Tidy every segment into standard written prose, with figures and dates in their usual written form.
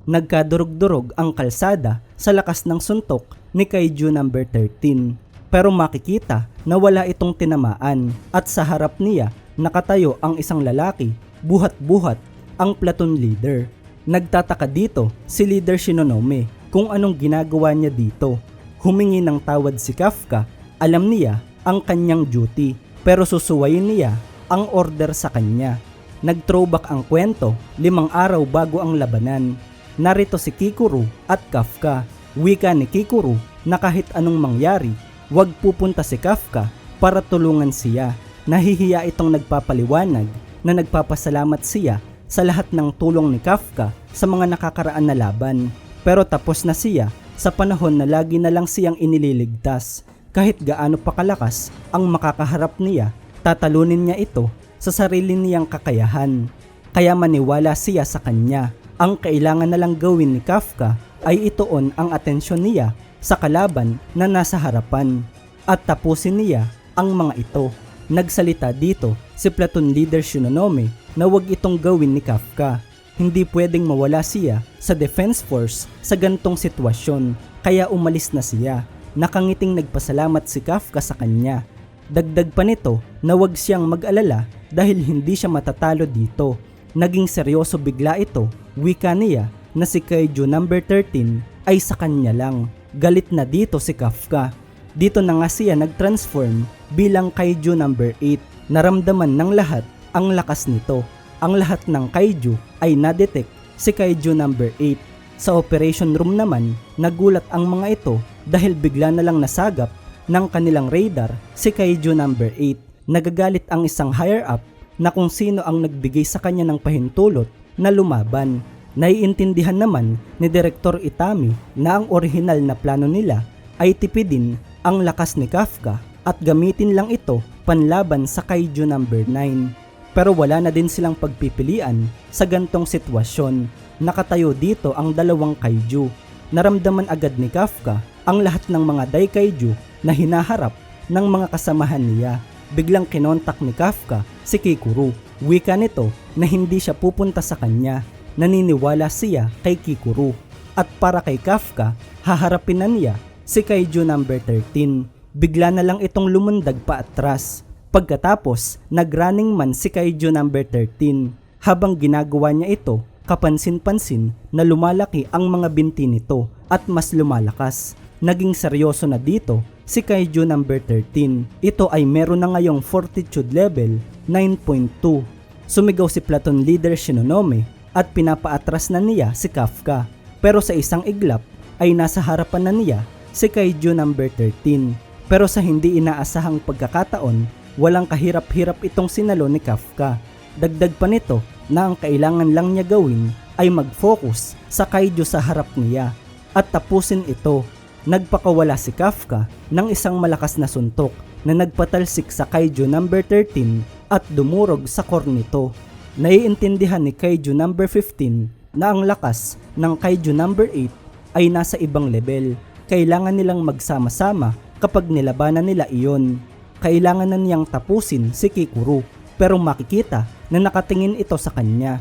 Nagkadurog-durog ang kalsada sa lakas ng suntok ni Kaiju number 13. Pero makikita na wala itong tinamaan at sa harap niya nakatayo ang isang lalaki, buhat-buhat ang platoon leader. Nagtataka dito si Leader Shinonome kung anong ginagawa niya dito. Humingi ng tawad si Kafka, alam niya ang kanyang duty pero susuwayin niya ang order sa kanya. Nag-throwback ang kwento 5 araw bago ang labanan. Narito si Kikuru at Kafka. Wika ni Kikuru na kahit anong mangyari, wag pupunta si Kafka para tulungan siya. Nahihiya itong nagpapaliwanag na nagpapasalamat siya sa lahat ng tulong ni Kafka sa mga nakakaraan na laban. Pero tapos na siya sa panahon na lagi na lang siyang inililigtas. Kahit gaano pa kalakas ang makakaharap niya, tatalunin niya ito sa sarili niyang kakayahan. Kaya maniwala siya sa kanya. Ang kailangan na lang gawin ni Kafka ay ituon ang atensyon niya sa kalaban na nasa harapan at tapusin niya ang mga ito. Nagsalita dito si Platoon Leader Shinonome na wag itong gawin ni Kafka. Hindi pwedeng mawala siya sa Defense Force sa gantong sitwasyon, kaya umalis na siya. Nakangiting nagpasalamat si Kafka sa kanya. Dagdag pa nito na wag siyang mag-alala dahil hindi siya matatalo dito. Naging seryoso bigla ito, wika niya na si Kaiju number 13 ay sa kanya lang. Galit na dito si Kafka. Dito na nga siya nag-transform bilang Kaiju number 8. Naramdaman ng lahat ang lakas nito. Ang lahat ng Kaiju ay na-detect si Kaiju number 8. Sa operation room naman, nagulat ang mga ito dahil bigla na lang nasagap ng kanilang radar si Kaiju number 8. Nagagalit ang isang higher up na kung sino ang nagbigay sa kanya ng pahintulot na lumaban. Naiintindihan naman ni Direktor Itami na ang orihinal na plano nila ay tipidin ang lakas ni Kafka at gamitin lang ito panlaban sa Kaiju number 9. Pero wala na din silang pagpipilian sa gantong sitwasyon. Nakatayo dito ang dalawang Kaiju. Naramdaman agad ni Kafka ang lahat ng mga Daikaiju na hinaharap ng mga kasamahan niya. Biglang kinontak ni Kafka si Kikuru. Wika nito na hindi siya pupunta sa kanya. Naniniwala siya kay Kikuru. At para kay Kafka, haharapin na niya si Kaiju number 13. Bigla na lang itong lumundag pa atras. Pagkatapos, nagrunning man si Kaiju number 13. Habang ginagawa niya ito, kapansin-pansin na lumalaki ang mga binti nito at mas lumalakas. Naging seryoso na dito si Kaiju number 13. Ito ay meron na ngayong fortitude level 9.2. Sumigaw si Platoon Leader Shinonome at pinapaatras na niya si Kafka. Pero sa isang iglap ay nasa harapan na niya si Kaiju number 13. Pero sa hindi inaasahang pagkakataon, walang kahirap-hirap itong sinalo ni Kafka. Dagdag pa nito na ang kailangan lang niya gawin ay mag-focus sa Kaiju sa harap niya at tapusin ito. Nagpakawala si Kafka ng isang malakas na suntok na nagpatalsik sa Kaiju number 13 at dumurog sa core nito. Naiintindihan ni Kaiju number 15 na ang lakas ng Kaiju number 8 ay nasa ibang level. Kailangan nilang magsama-sama kapag nilabanan nila iyon. Kailangan na niyang tapusin si Kikuru pero makikita na nakatingin ito sa kanya.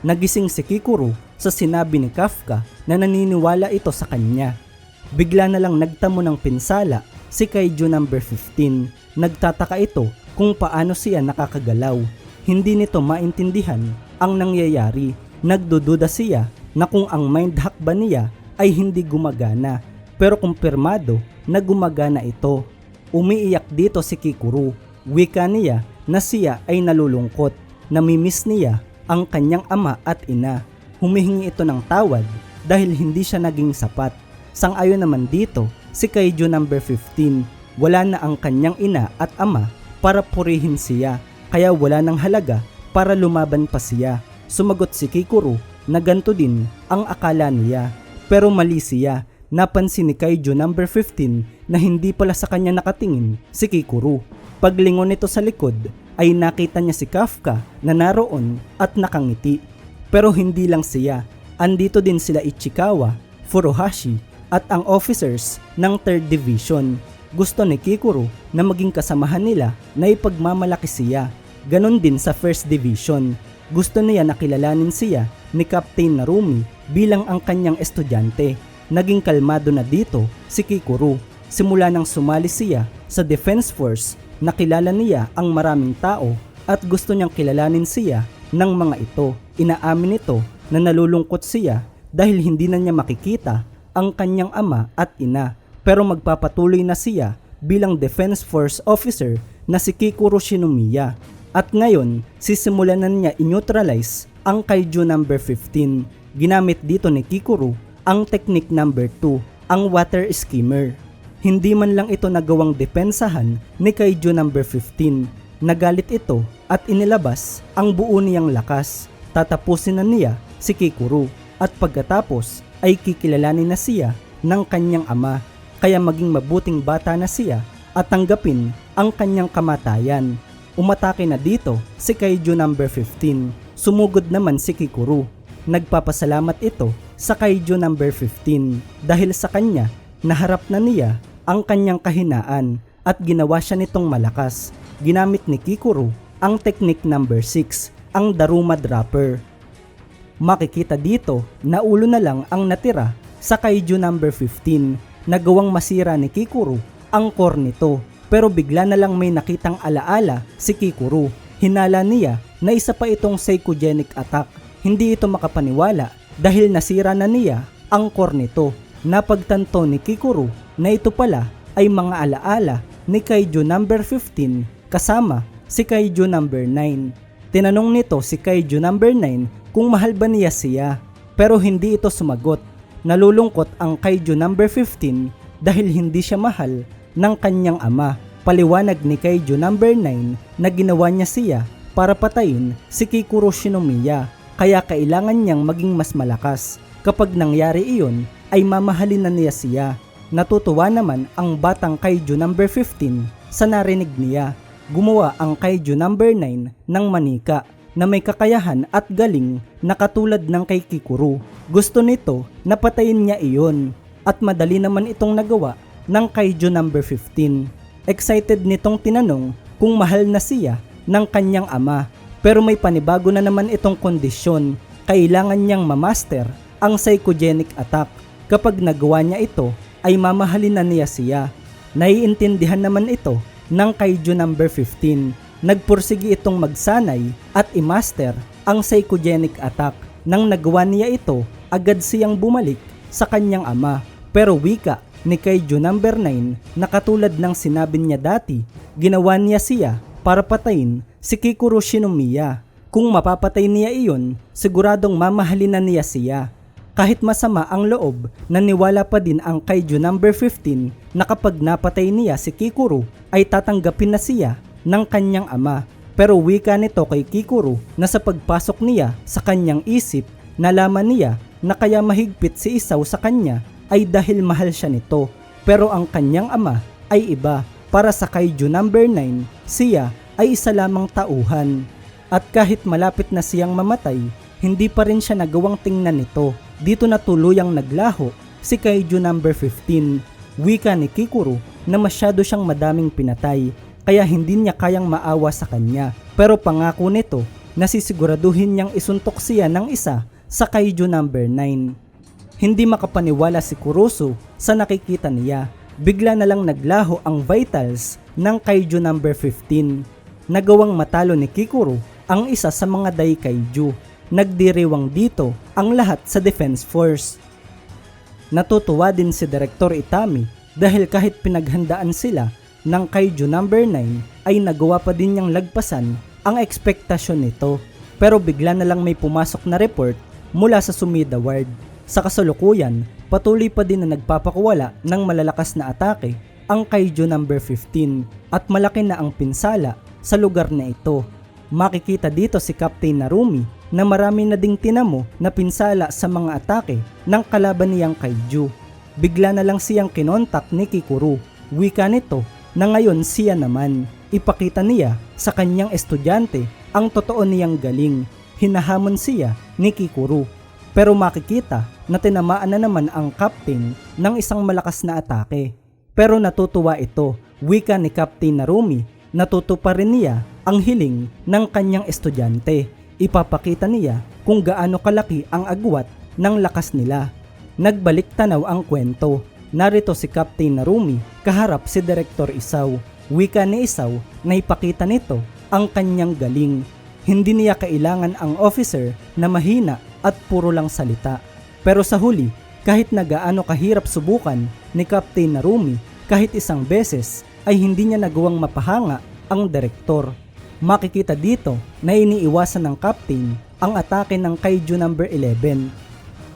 Nagising si Kikuru sa sinabi ni Kafka na naniniwala ito sa kanya. Bigla na lang nagtamo ng pinsala si Kaiju number 15. Nagtataka ito kung paano siya nakakagalaw. Hindi nito maintindihan ang nangyayari. Nagdududa siya na kung ang mind hack ba niya ay hindi gumagana. Pero kumpirmado na gumagana ito. Umiiyak dito si Kikuru. Wika niya na siya ay nalulungkot. Namimiss niya ang kanyang ama at ina. Humihingi ito ng tawad dahil hindi siya naging sapat. Sang-ayon naman dito si Kaiju number 15. Wala na ang kanyang ina at ama para purihin siya, kaya wala nang halaga para lumaban pa siya. Sumagot si Kikuru na ganito din ang akala niya. Pero mali siya. Napansin ni Kaiju number 15 na hindi pala sa kanya nakatingin si Kikuru. Paglingon nito sa likod ay nakita niya si Kafka na naroon at nakangiti. Pero hindi lang siya. Andito din sila Ichikawa, Furuhashi at ang officers ng 3rd Division. Gusto ni Kikuru na maging kasamahan nila na ipagmamalaki siya. Ganon din sa 1st Division. Gusto niya na kilalanin siya ni Captain Narumi bilang ang kanyang estudyante. Naging kalmado na dito si Kikuru. Simula nang sumali siya sa Defense Force, nakilala niya ang maraming tao at gusto niyang kilalanin siya ng mga ito. Inaamin nito na nalulungkot siya dahil hindi na niya makikita ang kanyang ama at ina, pero magpapatuloy na siya bilang Defense Force officer na si Kikuru Shinomiya. At ngayon, sisimulan na niya i-neutralize ang Kaiju number 15. Ginamit dito ni Kikuru ang technique number 2, ang water skimmer. Hindi man lang ito nagawang depensahan ni Kaiju number 15. Nagalit ito at inilabas ang buo niyang lakas. Tatapusin na niya si Kikuru at pagkatapos ay kikilalanin na siya ng kanyang ama. Kaya maging mabuting bata na siya at tanggapin ang kanyang kamatayan. Umatake na dito si Kaiju number 15. Sumugod naman si Kikuru. Nagpapasalamat ito sa Kaiju number 15 dahil sa kanya naharap na niya ang kanyang kahinaan at ginawa siya nitong malakas. Ginamit ni Kikuru ang technique number 6, ang Daruma Dropper. Makikita dito na ulo na lang ang natira sa Kaiju number 15. Nagawang masira ni Kikuru ang core nito, pero bigla na lang may nakitang alaala si Kikuru. Hinala niya na isa pa itong psychogenic attack. Hindi ito makapaniwala dahil nasira na niya ang core nito. Napagtanto ni Kikuru na ito pala ay mga alaala ni Kaiju number 15 kasama si Kaiju number 9. Tinanong nito si Kaiju number 9 kung mahal ba niya siya, pero hindi ito sumagot. Nalulungkot ang Kaiju number 15 dahil hindi siya mahal ng kanyang ama. Paliwanag ni Kaiju number 9 na ginawa niya siya para patayin si Kikuru Shinomiya, kaya kailangan niyang maging mas malakas. Kapag nangyari iyon ay mamahalin na niya siya. Natutuwa naman ang batang Kaiju number 15 sa narinig niya. Gumawa ang Kaiju number 9 ng manika na may kakayahan at galing na katulad ng kay Kikuru. Gusto nito na patayin niya iyon at madali naman itong nagawa ng Kaiju number 15. Excited nitong tinanong kung mahal na siya ng kanyang ama, pero may panibago na naman itong kondisyon. Kailangan niyang mamaster ang psychogenic attack. Kapag nagawa niya ito ay mamahalin na niya siya. Naiintindihan naman ito ng Kaiju number 15. Nagpursigi itong magsanay at i-master ang psychogenic attack. Nang nagawa niya ito, agad siyang bumalik sa kanyang ama. Pero wika ni Kaiju number 9 na katulad ng sinabi niya dati, ginawa niya siya para patayin si Kikuru Shinomiya. Kung mapapatay niya iyon, siguradong mamahalin na niya siya. Kahit masama ang loob, naniwala pa din ang Kaiju number 15 na kapag napatay niya si Kikuru ay tatanggapin na siya ng kanyang ama. Pero wika nito kay Kikuru na sa pagpasok niya sa kanyang isip, nalaman niya na kaya mahigpit si Isao sa kanya ay dahil mahal siya nito. Pero ang kanyang ama ay iba. Para sa Kaiju number 9, siya ay isa lamang tauhan. At kahit malapit na siyang mamatay, hindi pa rin siya nagawang tingnan nito. Dito na tuluyang naglaho si Kaiju number 15. Wika ni Kikuru na masyado siyang madaming pinatay, kaya hindi niya kayang maawa sa kanya. Pero pangako nito na sisiguraduhin niyang isuntok siya ng isa sa Kaiju number 9. Hindi makapaniwala si Kurusu sa nakikita niya. Bigla na lang naglaho ang vitals ng Kaiju number 15. Nagawang matalo ni Kikuru ang isa sa mga Daikaiju. Nagdiriwang dito ang lahat sa Defense Force. Natutuwa din si Direktor Itami dahil kahit pinaghandaan sila ng Kaiju number 9 ay nagawa pa din niyang lagpasan ang ekspektasyon nito. Pero bigla na lang may pumasok na report mula sa Sumida Ward. Sa kasalukuyan, patuloy pa din na nagpapakuwala ng malalakas na atake ang Kaiju number 15 at malaki na ang pinsala sa lugar na ito. Makikita dito si Captain Narumi na marami na ding tinamo na pinsala sa mga atake ng kalaban niyang Kaiju. Bigla na lang siyang kinontak ni Kikuru. Wika nito na ngayon siya naman. Ipakita niya sa kanyang estudyante ang totoo niyang galing. Hinahamon siya ni Kikuru. Pero makikita na tinamaan na naman ang captain ng isang malakas na atake. Pero natutuwa ito. Wika ni Captain Narumi, natutuparin niya ang hiling ng kanyang estudyante. Ipapakita niya kung gaano kalaki ang agwat ng lakas nila. Nagbalik tanaw ang kwento. Narito si Captain Narumi kaharap si Direktor Isaw. Wika ni Isaw na ipakita nito ang kanyang galing. Hindi niya kailangan ang officer na mahina at puro lang salita. Pero sa huli, kahit na gaano kahirap subukan ni Captain Narumi kahit isang beses ay hindi niya nagawang mapahanga ang direktor. Makikita dito na iniiwasan ng captain ang atake ng Kaiju number 11.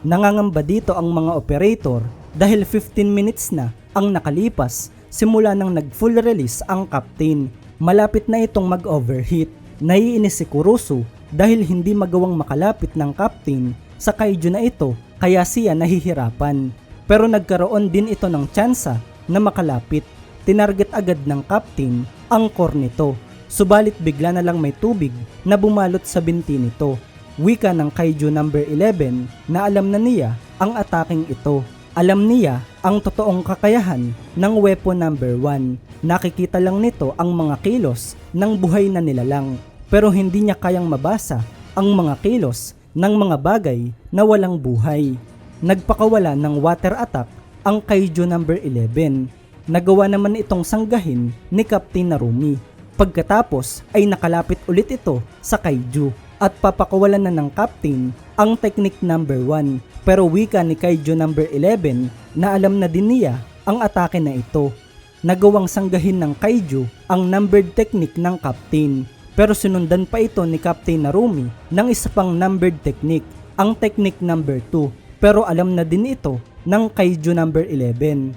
Nangangamba dito ang mga operator dahil 15 minutes na ang nakalipas simula nang nag-full release ang captain. Malapit na itong mag-overheat. Naiinis si Kurusu dahil hindi magawang makalapit ng captain sa Kaiju na ito kaya siya nahihirapan. Pero nagkaroon din ito ng tsansa na makalapit. Tinarget agad ng captain ang core nito. Subalit bigla na lang may tubig na bumalot sa binti nito. Wika ng Kaiju number 11 na alam na niya ang ataking ito. Alam niya ang totoong kakayahan ng weapon number 1. Nakikita lang nito ang mga kilos ng buhay na nilalang. Pero hindi niya kayang mabasa ang mga kilos ng mga bagay na walang buhay. Nagpakawala ng water attack ang Kaiju number 11. Nagawa naman itong sanggahin ni Captain Narumi. Pagkatapos ay nakalapit ulit ito sa Kaiju at papakawalan na ng Captain ang technique number 1. Pero wika ni Kaiju number 11 na alam na din niya ang atake na ito. Nagawang sanggahin ng Kaiju ang numbered technique ng Captain. Pero sinundan pa ito ni Captain Narumi ng isa pang numbered technique, ang technique number 2. Pero alam na din ito ng Kaiju number 11.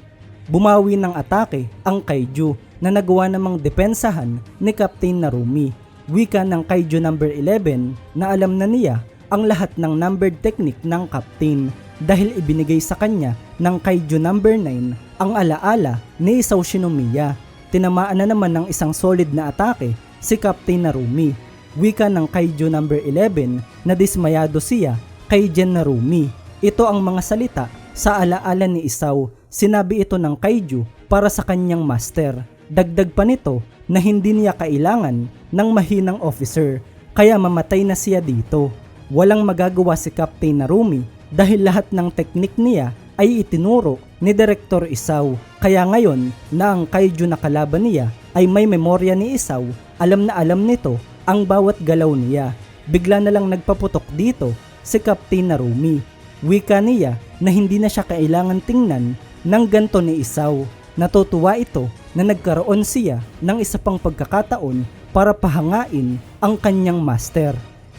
Bumawi ng atake ang Kaiju na nagawa namang depensahan ni Captain Narumi. Wika ng Kaiju number 11 na alam na niya ang lahat ng numbered technique ng Captain dahil ibinigay sa kanya ng Kaiju number 9 ang alaala ni Isao Shinomiya. Tinamaan na naman ng isang solid na atake si Captain Narumi. Wika ng Kaiju number 11 na dismayado siya kay Gen Narumi. Ito ang mga salita sa alaala ni Isao. Sinabi ito ng Kaiju para sa kanyang master. Dagdag pa nito na hindi niya kailangan ng mahinang officer kaya mamatay na siya dito. Walang magagawa si Captain Narumi dahil lahat ng teknik niya ay itinuro ni Direktor Isao. Kaya ngayon na ang Kaiju na kalaban niya ay may memorya ni Isao, alam na alam nito ang bawat galaw niya. Bigla na lang nagpaputok dito si Captain Narumi. Wika niya na hindi na siya kailangan tingnan ng ganto ni Isao. Natutuwa ito na nagkaroon siya ng isa pang pagkakataon para pahangain ang kanyang master.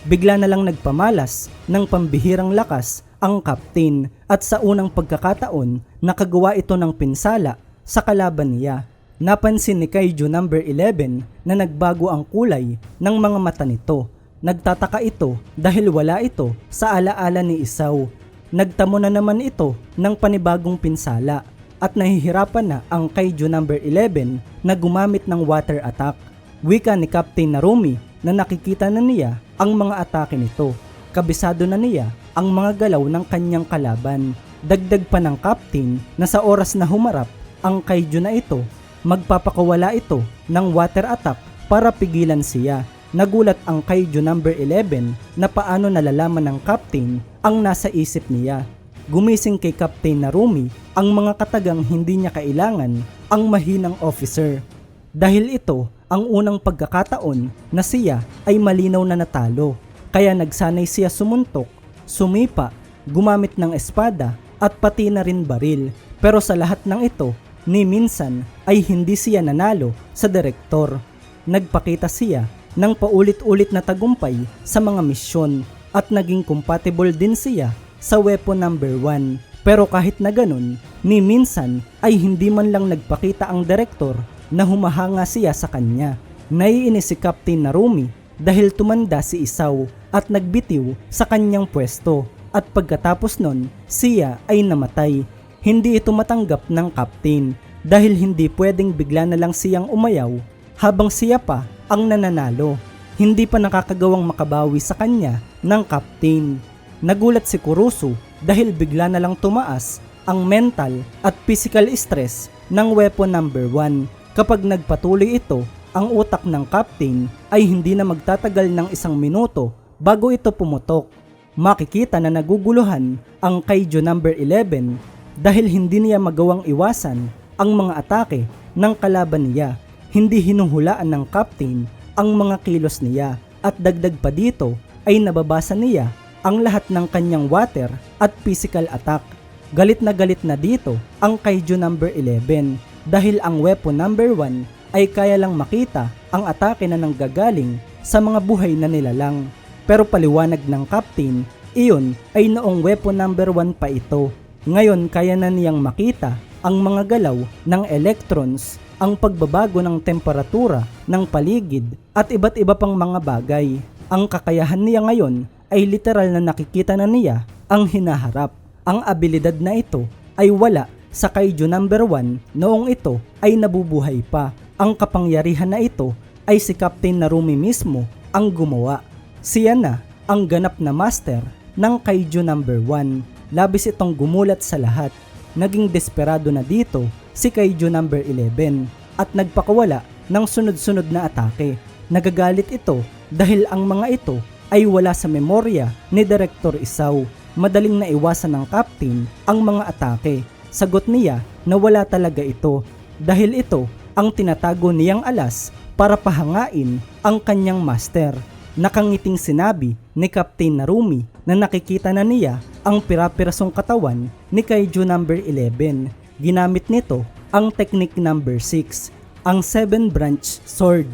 Bigla na lang nagpamalas ng pambihirang lakas ang captain at sa unang pagkakataon nakagawa ito ng pinsala sa kalaban niya. Napansin ni Kaiju number 11 na nagbago ang kulay ng mga mata nito. Nagtataka ito dahil wala ito sa alaala ni Isao. Nagtamo na naman ito ng panibagong pinsala at nahihirapan na ang Kaiju number 11 na gumamit ng water attack. Wika ni Captain Narumi na nakikita na niya ang mga atake nito. Kabisado na niya ang mga galaw ng kanyang kalaban. Dagdag pa ng captain na sa oras na humarap ang Kaiju na ito, magpapakawala ito ng water attack para pigilan siya. Nagulat ang Kaiju number 11 na paano nalalaman ng captain ang nasa isip niya. Gumising kay Captain Narumi ang mga katagang hindi niya kailangan ang mahinang officer. Dahil ito ang unang pagkakataon na siya ay malinaw na natalo. Kaya nagsanay siya sumuntok, sumipa, gumamit ng espada at pati na rin baril. Pero sa lahat ng ito, ni minsan ay hindi siya nanalo sa direktor. Nagpakita siya ng paulit-ulit na tagumpay sa mga misyon at naging compatible din siya sa weapon number 1. Pero kahit na ganun, ni minsan ay hindi man lang nagpakita ang direktor na humahanga siya sa kanya. Naiinis si Captain Narumi dahil tumanda si Isao at nagbitiw sa kanyang pwesto at pagkatapos nun, siya ay namatay. Hindi ito matanggap ng captain dahil hindi pwedeng bigla na lang siyang umayaw habang siya pa ang nananalo. Hindi pa nakakagawang makabawi sa kanya ng captain. Nagulat si Kurusu dahil bigla na lang tumaas ang mental at physical stress ng weapon number 1. Kapag nagpatuloy ito, ang utak ng captain ay hindi na magtatagal ng 1 minuto bago ito pumutok. makikita na naguguluhan ang Kaiju number 11 dahil hindi niya magawang iwasan ang mga atake ng kalaban niya. Hindi hinuhulaan ng Captain ang mga kilos niya at dagdag pa dito ay nababasa niya ang lahat ng kanyang water at physical attack. Galit na dito ang Kaiju number 11 dahil ang weapon number 1 ay kaya lang makita ang atake na nanggagaling sa mga buhay na nilalang. Pero paliwanag ng Captain, iyon ay noong weapon number 1 pa ito. Ngayon kaya na niyang makita ang mga galaw ng electrons, ang pagbabago ng temperatura ng paligid at iba't iba pang mga bagay. Ang kakayahan niya ngayon ay literal na nakikita na niya ang hinaharap. Ang abilidad na ito ay wala sa Kaiju number 1 noong ito ay nabubuhay pa. Ang kapangyarihan na ito ay si Captain Narumi mismo ang gumawa. Siya na ang ganap na master ng Kaiju number 1. Labis itong gumulat sa lahat. Naging desperado na dito si Kaiju number 11 at nagpakawala ng sunod-sunod na atake. Nagagalit ito dahil ang mga ito ay wala sa memorya ni Director Isao. Madaling naiwasan ng Captain ang mga atake. Sagot niya na wala talaga ito dahil ito ang tinatago niyang alas para pahangain ang kanyang master. Nakangiting sinabi ni Captain Narumi na nakikita na niya ang pira-pirasong katawan ni Kaiju number 11. Ginamit nito ang technique number 6, ang 7 branch sword.